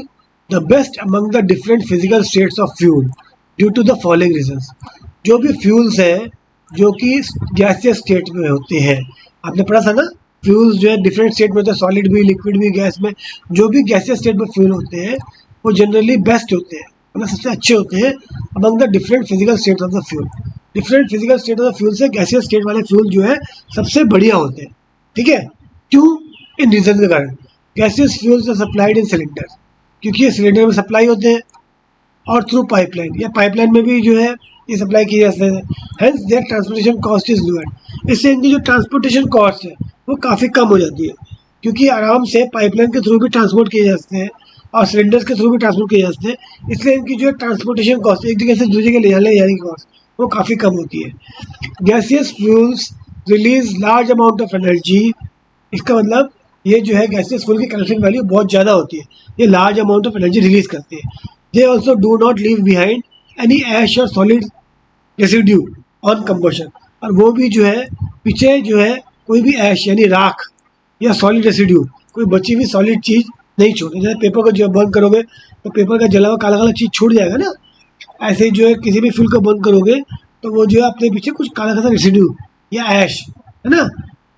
the best among the different physical states of fuel due to the following reasons. जो भी फ्यूल्स हैं जो कि गैसियस स्टेट में होते हैं, आपने पढ़ा था ना, फ्यूल्स जो है डिफरेंट स्टेट में होते हैं, सॉलिड भी, लिक्विड भी, गैस में, जो भी गैसियस स्टेट में फ्यूल होते हैं वो जनरली बेस्ट होते हैं, मतलब सबसे अच्छे होते हैं among the different physical state of the fuel. Different physical state of the fuel से गैसियस स्टेट वाले फ्यूल जो है सबसे बढ़िया होते हैं। ठीक है, क्यों, इन रीजन के कारण। Gaseous fuels are supplied in cylinder, क्योंकि ये सिलेंडर में सप्लाई होते हैं, और थ्रू पाइपलाइन, या पाइपलाइन में भी जो है ये सप्लाई किए जाते हैं, hence their transportation cost is lower, इससे इनकी जो ट्रांसपोर्टेशन कॉस्ट है वो काफ़ी कम हो जाती है, क्योंकि आराम से पाइपलाइन के थ्रू भी ट्रांसपोर्ट किए जाते हैं, और सिलेंडर्स के थ्रू भी ट्रांसपोर्ट किए जाते हैं, इसलिए इनकी जो है ट्रांसपोर्टेशन कॉस्ट, एक जगह से दूसरी जगह ले जाने की कॉस्ट वो काफ़ी कम होती है। Gaseous fuels release large amount of energy. इसका मतलब ये जो है गैसियस फ्यूल की कैलोरीफिक वैल्यू बहुत ज़्यादा होती है, ये large amount of energy release करते हैं। They also do not leave behind any ash और सॉलिड रेसिड्यू ऑन कंबशन, और वो भी जो है पीछे जो है कोई भी ऐश यानी राख या सॉलिड रेसिड्यू, कोई बची हुई सॉलिड चीज़ नहीं छोड़े। जैसे पेपर को जो बर्न करोगे तो पेपर का जला हुआ काला काला चीज़ छूट जाएगा ना, ऐसे ही जो है किसी भी फ्यूल को बर्न करोगे तो वो जो है अपने पीछे कुछ काला काला रेसिड्यू या ऐश है ना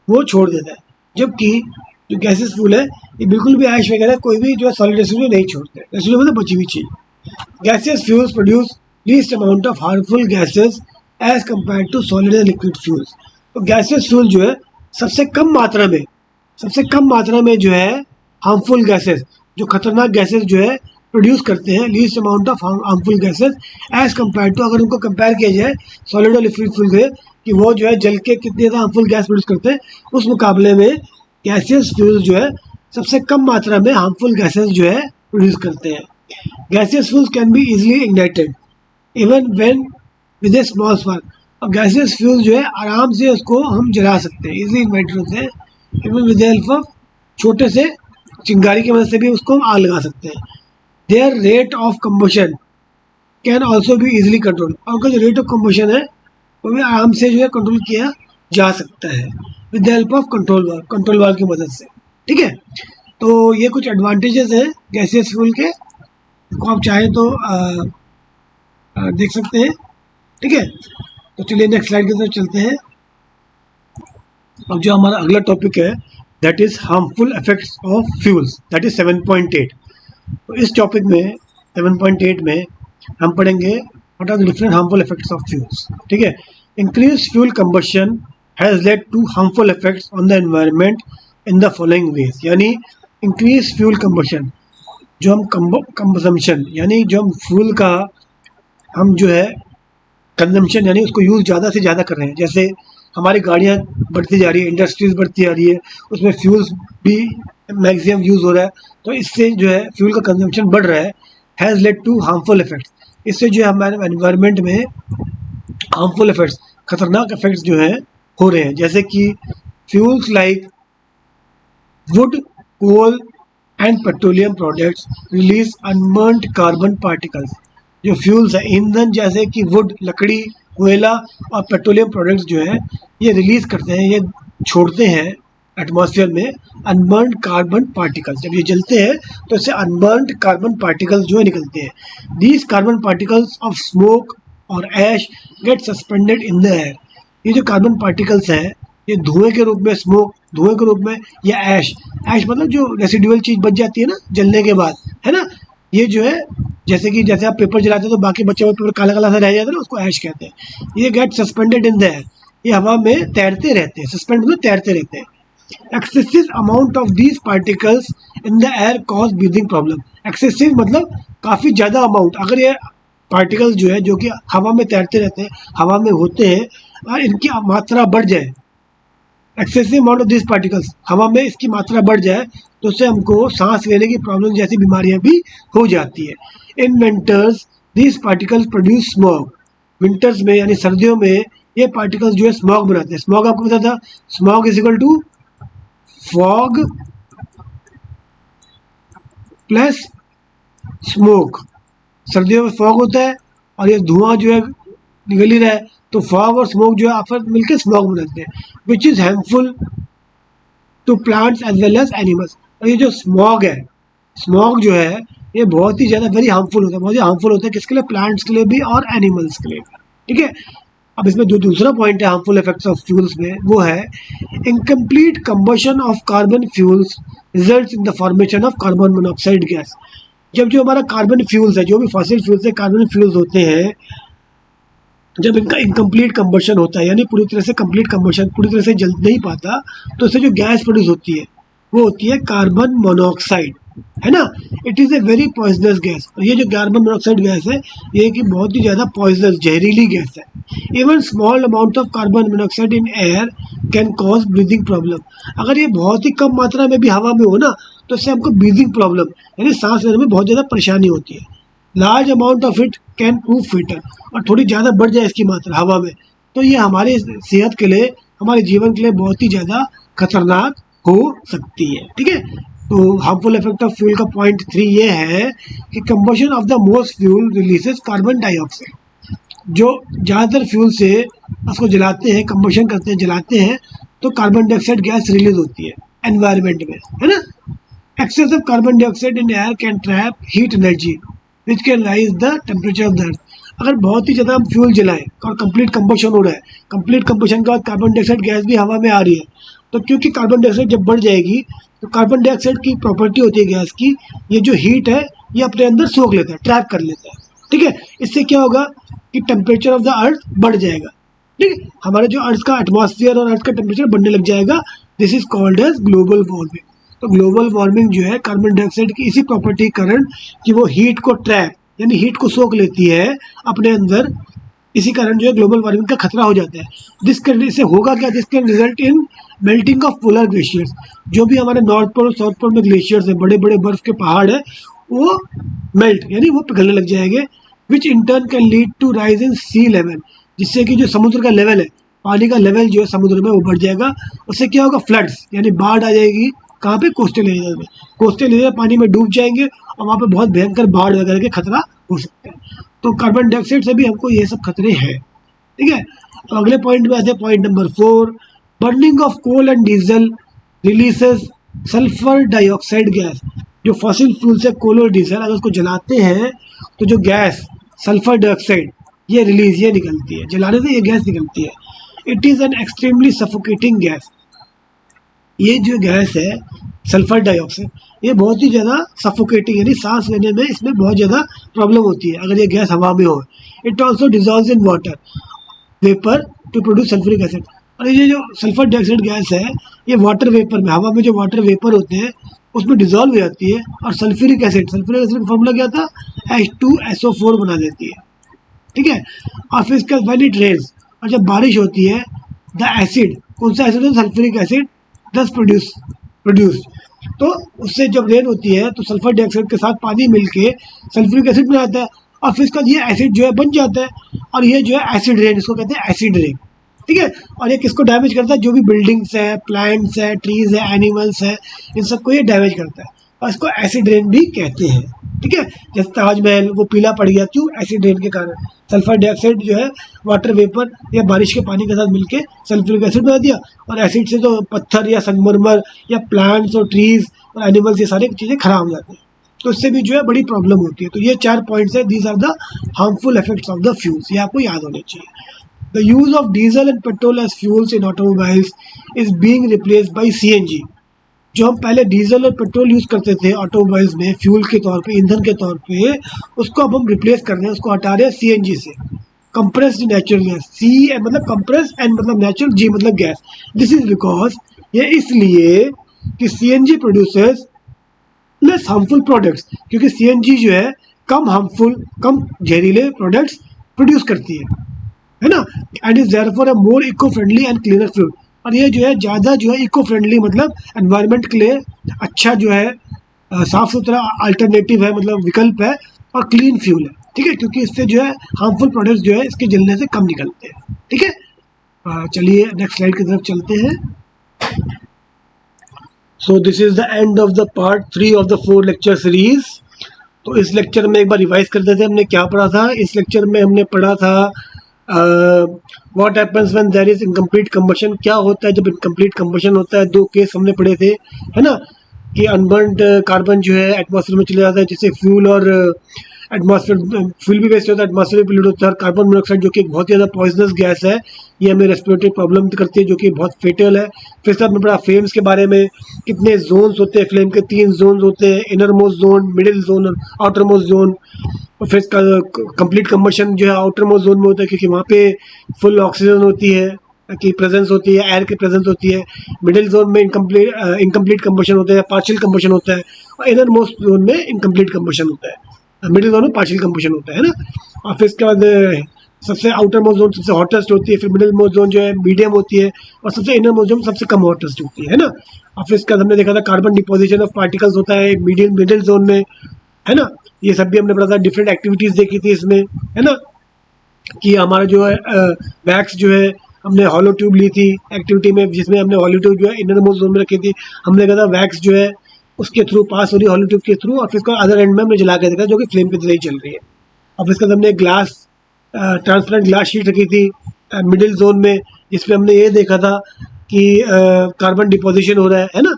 वो छोड़ देता है। जबकि जो गैसेस फ्यूल है ये बिल्कुल भी ऐश वगैरह कोई भी जो है सॉलिड रेसिड्यू नहीं छोड़ते, रेसिड्यू मतलब बची हुई चीज़। Gaseous fuels produce least amount of harmful gases as compared to solid and liquid fuels। तो gaseous fuel जो है सबसे कम मात्रा में जो है हार्मफुल गैसेस, जो खतरनाक गैसेस जो है प्रोड्यूस करते हैं, least amount of harmful gases as compare to, अगर उनको कंपेयर किया जाए सॉलिड और लिक्विड फ्यूल से कि वो जो है जल के कितनी ज़्यादा हार्मफुल गैस प्रोड्यूस करते हैं, उस मुकाबले में गैसियस फ्यूल जो है सबसे कम मात्रा में हार्मफुल गैसेस जो है प्रोड्यूस करते हैं। Gaseous fuels can be easily ignited even when with a small spark। और gaseous fuel जो है आराम से उसको हम जला सकते हैं, easily ignited होते हैं, even with the help of छोटे से चिंगारी की मदद से भी उसको हम आग लगा सकते हैं। Their rate of combustion can also be easily controlled। और उनका जो रेट ऑफ कम्बशन है वो भी आराम से जो है कंट्रोल किया जा सकता है with the help of control valve की मदद से। ठीक है, तो ये कुछ एडवांटेजेस हैं गैसियस फ्यूल के, को आप चाहें तो देख सकते हैं। ठीक है, तो चलिए नेक्स्ट स्लाइड की तरफ चलते हैं। अब जो हमारा अगला टॉपिक है that is harmful effects of fuels, that is 7.8। तो इस टॉपिक में 7.8 में हम पढ़ेंगे what are the different harmful effects of fuels. ठीक है, increase fuel combustion has led to harmful effects on the environment in the following ways. यानी इंक्रीज फ्यूल कंबशन, जो हम कंजम्पशन यानी जो हम फ्यूल का हम जो है कंजम्पशन यानी उसको यूज़ ज़्यादा से ज़्यादा कर रहे हैं, जैसे हमारी गाड़ियाँ बढ़ती जा रही है, इंडस्ट्रीज़ बढ़ती जा रही है, उसमें फ्यूल्स भी मैक्सिमम यूज़ हो रहा है, तो इससे जो है फ्यूल का कंजम्पशन बढ़ रहा है। Has led to harmful effects, इससे जो है हमारे एनवायरनमेंट में हार्मफुल इफेक्ट्स, खतरनाक इफेक्ट्स जो हैं हो रहे हैं, जैसे कि fuels like wood, coal and petroleum products release unburned carbon particles. जो फ्यूल्स है, ईंधन जैसे कि वुड लकड़ी, कोयला और पेट्रोलियम प्रोडक्ट्स जो है ये रिलीज करते हैं, ये छोड़ते हैं एटमॉस्फेयर में अनबर्न्ड कार्बन पार्टिकल्स। जब ये जलते हैं तो इससे अनबर्न्ड कार्बन पार्टिकल्स जो है निकलते हैं। These carbon particles of smoke और ash get suspended in the air. ये जो कार्बन पार्टिकल्स हैं ये धुएं के रूप में, स्मोक धुएं के रूप में, या ऐश मतलब जो रेसिडुअल चीज़ बच जाती है ना जलने के बाद, है ना, ये जो है जैसे आप पेपर जलाते हो तो बाकी बचे हुए पेपर काला काला सा रह जाता है ना, उसको ऐश कहते हैं। ये get suspended in the air, ये हवा में तैरते रहते हैं, सस्पेंड मतलब तैरते रहते हैं। Excessive amount of these particles in the air cause breathing problem. Excessive मतलब काफ़ी ज़्यादा अमाउंट, अगर ये पार्टिकल्स जो है जो कि हवा में तैरते रहते हैं, हवा में होते हैं, और इनकी मात्रा बढ़ जाए, excessive amount of this particles, हवा में इसकी मात्रा बढ़ जाए तो उससे हमको सांस लेने की प्रॉब्लम जैसी बीमारियां भी हो जाती है। In winters this particles produce smog. Winters में यानी सर्दियों में ये पार्टिकल्स जो है स्मॉग बनाते हैं। स्मॉग आपको पता था, smog is equal to fog plus smoke. सर्दियों में फॉग होता है और ये धुआं जो है निकल ही रहा है, तो फॉग और स्मोक जो है आपस मिलकर स्मॉग बनाते हैं, which is harmful to plants as well as animals. और ये जो स्मॉग है, स्मॉग जो है ये बहुत ही ज़्यादा वेरी हार्मफुल होता है, बहुत ही हार्मफुल होता है किसके लिए, प्लांट्स के लिए भी और एनिमल्स के लिए भी। ठीक है, अब इसमें जो दूसरा पॉइंट है हार्मफुल इफेक्ट्स ऑफ फ्यूल्स में, वो है incomplete combustion of carbon fuels results in the formation of carbon monoxide gas. जब जो हमारा कार्बन फ्यूल्स है, जो भी फॉसिल फ्यूल्स है, कार्बन फ्यूल्स होते हैं, जब इनका इनकम्प्लीट कंबशन होता है यानी पूरी तरह से कंप्लीट कंबशन पूरी तरह से जल नहीं पाता, तो इससे जो गैस प्रोड्यूस होती है वो होती है कार्बन मोनोऑक्साइड, है ना। It is a very poisonous gas. और ये जो कार्बन मोनोऑक्साइड गैस है ये कि बहुत ही ज़्यादा पॉइजनस, जहरीली गैस है। Even small amount of carbon monoxide in air can cause breathing problem. अगर ये बहुत ही कम मात्रा में भी हवा में हो ना, तो इससे हमको ब्रीदिंग प्रॉब्लम यानी सांस लेने में बहुत ज़्यादा परेशानी होती है। Large amount of it can prove fatal, और थोड़ी ज़्यादा बढ़ जाए इसकी मात्रा हवा में तो ये हमारे सेहत के लिए, हमारे जीवन के लिए बहुत ही ज़्यादा खतरनाक हो सकती है। ठीक है, तो हार्मफुल इफेक्ट ऑफ फ्यूल का पॉइंट 3 ये है कि combustion of the most fuel releases carbon dioxide. जो ज़्यादातर फ्यूल से उसको जलाते हैं, कंबशन करते हैं, जलाते हैं, तो कार्बन डाइऑक्साइड गैस रिलीज होती है एनवायरनमेंट में, है ना। Excess of carbon dioxide in air can trap heat energy which can rise the temperature of the earth. अगर बहुत ही ज़्यादा हम फ्यूल जलाएं और कंप्लीट कंबशन हो रहा है, कंप्लीट कंबशन के बाद कार्बन डाइऑक्साइड गैस भी हवा में आ रही है, तो क्योंकि कार्बन डाइऑक्साइड जब बढ़ जाएगी तो कार्बन डाइऑक्साइड की प्रॉपर्टी होती है गैस की, ये जो हीट है ये अपने अंदर सोख लेता है, ट्रैप कर लेता है। ठीक है, इससे क्या होगा कि टेम्परेचर ऑफ द अर्थ बढ़ जाएगा। ठीक है, हमारे जो अर्थ का एटमॉस्फेयर और अर्थ का टेम्परेचर बढ़ने लग जाएगा। This is called as global warming. तो ग्लोबल वार्मिंग जो है कार्बन डाइऑक्साइड की इसी प्रॉपर्टी के कारण कि वो हीट को ट्रैप यानी हीट को सोख लेती है अपने अंदर, इसी कारण जो है ग्लोबल वार्मिंग का खतरा हो जाता है। इससे होगा क्या, this can result in melting of polar glaciers. जो भी हमारे नॉर्थ पोल और साउथ पोल में ग्लेशियर्स है, बड़े बड़े बर्फ के पहाड़ है, वो मेल्ट यानी वो पिघलने लग जाएंगे, which in turn can lead to rise in sea level. जिससे कि जो समुद्र का लेवल है, पानी का लेवल जो है समुद्र में वो बढ़ जाएगा। उससे क्या होगा, फ्लड्स यानी बाढ़ आ जाएगी। कहाँ पे, कोस्टल एरिया में। कोस्टल एरिया पानी में डूब जाएंगे और वहाँ पे बहुत भयंकर बाढ़ वगैरह के खतरा हो सकता है। तो कार्बन डाइऑक्साइड से भी हमको ये सब खतरे हैं। ठीक है, तो अगले पॉइंट में आते हैं, point number 4। Burning of coal and diesel releases sulphur dioxide gas. जो फॉसिल फ्यूल से कोल और डीजल अगर उसको जलाते हैं तो जो गैस सल्फर डाइऑक्साइड ये रिलीज ये निकलती है, जलाने से ये गैस निकलती है। It is an extremely suffocating gas. ये जो गैस है सल्फर डाइऑक्साइड, ये बहुत ही ज़्यादा सफोकेटिंग यानी सांस लेने में इसमें बहुत ज़्यादा प्रॉब्लम होती है अगर ये गैस हवा में हो। It also dissolves in water vapour to produce sulphuric acid. और ये जो सल्फर डाइऑक्साइड गैस है ये वाटर वेपर में, हवा में जो वाटर वेपर होते हैं उसमें डिजॉल्व हो जाती है और सल्फ्यूरिक एसिड का फॉर्मूला क्या था, H2SO4 बना देती है। ठीक है, और फिर इसके बाद इट रेन्स, और जब बारिश होती है द एसिड, कौन सा एसिड है, सल्फ्यूरिक एसिड दस प्रोड्यूस। तो उससे जब रेन होती है तो सल्फर डाइऑक्साइड के साथ पानी मिलके सल्फ्यूरिक एसिड बनाता है, और फिर इसका ये एसिड जो है बन जाता है, और ये जो है एसिड रेन, इसको कहते हैं एसिड रेन। ठीक है, और ये किसको डैमेज करता है, जो भी बिल्डिंग्स है, प्लांट्स है, ट्रीज है, एनिमल्स है, इन सबको ये डैमेज करता है, और इसको एसिड रेन भी कहते हैं। ठीक है, जैसे ताजमहल वो पीला पड़ गया, क्यों, एसिड रेन के कारण। सल्फर डाइऑक्साइड जो है वाटर वेपर या बारिश के पानी के साथ मिलके सल्फ्यूरिक एसिड बना दिया, और एसिड से तो पत्थर या संगमरमर या प्लांट्स और ट्रीज और एनिमल्स ये सारी चीज़ें खराब हो जाती हैं, तो इससे भी जो है बड़ी प्रॉब्लम होती है। तो ये 4 पॉइंट्स है, these are the harmful effects of the fuels, ये आपको याद होने चाहिए। The use of diesel and petrol as fuels in automobiles is being replaced by CNG. जो हम पहले डीजल और पेट्रोल यूज़ करते थे ऑटोमोबाइल्स में फ्यूल के तौर पे, ईंधन के तौर पे, उसको अब हम रिप्लेस कर रहे हैं, उसको हटा रहे हैं सीएनजी से, कंप्रेस्ड नेचुरल गैस। सी मतलब कंप्रेस, एंड मतलब नेचुरल, जी मतलब गैस। दिस इज बिकॉज, ये इसलिए कि CNG producers less harmful products, क्योंकि सीएनजी जो है कम हार्मफुल, कम जहरीले प्रोडक्ट्स प्रोड्यूस करती है ना, and is therefore a more eco friendly and cleaner fuel. और ये जो है ज़्यादा जो है इको फ्रेंडली मतलब एनवायरनमेंट के लिए अच्छा जो है साफ़ सुथरा अल्टरनेटिव है, मतलब विकल्प है, और क्लीन फ्यूल है। ठीक है, क्योंकि इससे जो है हार्मफुल प्रोडक्ट्स जो है इसके जलने से कम निकलते हैं। ठीक है, चलिए नेक्स्ट स्लाइड की तरफ चलते हैं। So this is the end of the part 3 of the 4 lecture series. तो इस लेक्चर में एक बार रिवाइज करते थे हमने क्या पढ़ा था। इस लेक्चर में हमने पढ़ा था what happens when there is incomplete combustion, क्या होता है जब इनकम्प्लीट कंबशन होता है। 2 केस हमने पढ़े थे, है ना, कि अनबर्न्ड कार्बन जो है एटमॉस्फेयर में चले जाता है, जिससे फ्यूल और एटमॉस्फेयर, फ्यूल भी वेस्ट होता है, एटमॉस्फेयर भी पोल्यूट होता है। कार्बन मोनोऑक्साइड जो कि एक बहुत ज़्यादा पॉइजनस गैस है, ये हमें रेस्पिरेटरी प्रॉब्लम करती है, जो कि बहुत फेटल है। फिर साथ में पढ़ा फ्लेम्स के बारे में, कितने जोन्स होते हैं फ्लेम के, 3 जोन्स होते हैं, inner most zone, middle zone और आउटर मोस्ट जोन। और फिर कंप्लीट कंबशन जो है आउटर मोस्ट जोन में होता है, क्योंकि वहाँ पे फुल ऑक्सीजन होती है की प्रेजेंस होती है, एयर की प्रेजेंस होती है। मिडिल जोन में इनकम्प्लीट कंबशन होता है, पार्शियल कंबशन होता है, और इनर मोस्ट जोन में इनकम्प्लीट कंबशन होता है, मिडिल जोन में पार्शियल कंबशन होता है ना। और फिर इसके बाद सबसे आउटर मोस्ट जोन सबसे हॉटेस्ट होती है, फिर मिडिल मोस्ट जोन जो है मीडियम होती है, और सबसे इनर मोस्ट जोन सबसे कम हॉटेस्ट होती है ना। और फिर इसका हमने देखा था कार्बन डिपोजिशन ऑफ पार्टिकल्स होता है मिडिल मिडिल जोन में, है ना। ये सब भी हमने पढ़ा था, डिफरेंट एक्टिविटीज देखी थी इसमें, है ना, कि हमारा जो है वैक्स जो है हमने हॉलो ट्यूब ली थी एक्टिविटी में, जिसमें हमने हॉलो ट्यूब जो है इनर मोस्ट जोन में रखी थी। हमने कहा था वैक्स जो है उसके थ्रू पास हो रही है हॉलो ट्यूब के थ्रू, और फिर उसका अदर एंड में हमने जला के देखा जो कि फ्लेम की तरह ही चल रही है। और फिर उसके बाद हमने ग्लास ट्रांसपेरेंट ग्लास शीट रखी थी मिडिल जोन में, जिसमें हमने ये देखा था कि कार्बन डिपोजिशन हो रहा है ना।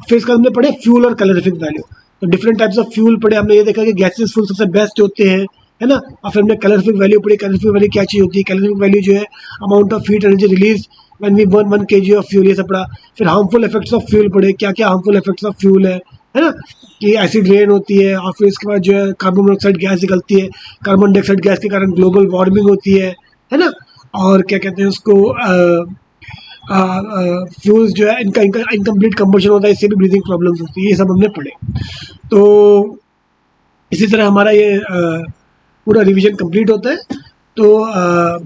फिर इसका हमने पढ़े फ्यूल और कैलोरीफिक वैल्यू, तो डिफरेंट टाइप्स ऑफ फ्यूल पढ़े हमने, ये देखा कि गैसेस फ्यूल सबसे बेस्ट होते हैं, है ना। और फिर हमने कैलोरीफिक वैल्यू पढ़ी, कैलोरीफिक वैल्यू क्या चीज़ होती है, कैलोरीफिक वैल्यू जो है amount of heat energy release when we burn 1 kg of fuel, ये सब पढ़ा। फिर हार्मफुल इफेक्ट्स ऑफ फ्यूल पढ़े, क्या क्या हार्मफुल इफेक्ट्स ऑफ फ्यूल है ना, कि एसिड रेन होती है, और फिर इसके बाद जो है कार्बन मोनोऑक्साइड गैस निकलती है, कार्बन डाइऑक्साइड गैस के कारण ग्लोबल वार्मिंग होती है ना। और क्या कहते हैं उसको फ्यूल्स जो है इनका इनका इनकम्प्लीट कंबशन होता है, इससे भी ब्रीदिंग प्रॉब्लम्स होती है, ये सब हमने पढ़े। तो इसी तरह हमारा ये पूरा रिवीजन कंप्लीट होता है। तो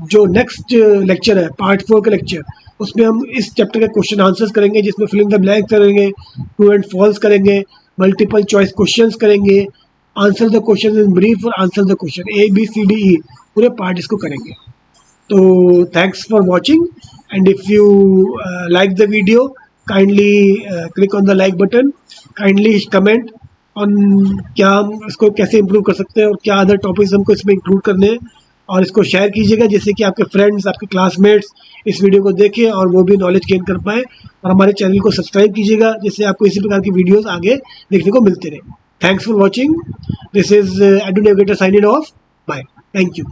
जो नेक्स्ट लेक्चर है पार्ट 4 का लेक्चर, उसमें हम इस चैप्टर के क्वेश्चन आंसर्स करेंगे, जिसमें फिलिंग द ब्लैंक्स करेंगे, ट्रू एंड फॉल्स करेंगे, मल्टीपल चॉइस क्वेश्चंस करेंगे, answer the question in brief और आंसर द क्वेश्चन ABCDE पूरे पार्ट इसको करेंगे। तो thanks for watching, and if you like the video, kindly click on the like button, kindly comment on क्या हम इसको कैसे इम्प्रूव कर सकते हैं और क्या अदर टॉपिक्स हमको इसमें इंक्लूड करने हैं, और इसको शेयर कीजिएगा जिससे कि आपके फ्रेंड्स आपके क्लासमेट्स इस वीडियो को देखें और वो भी नॉलेज गेन कर पाएँ। और हमारे चैनल को सब्सक्राइब कीजिएगा जिससे आपको इसी प्रकार की वीडियोस आगे देखने को मिलते रहे। Thanks for watching, this is Edu Navigator signing off, bye, thank you.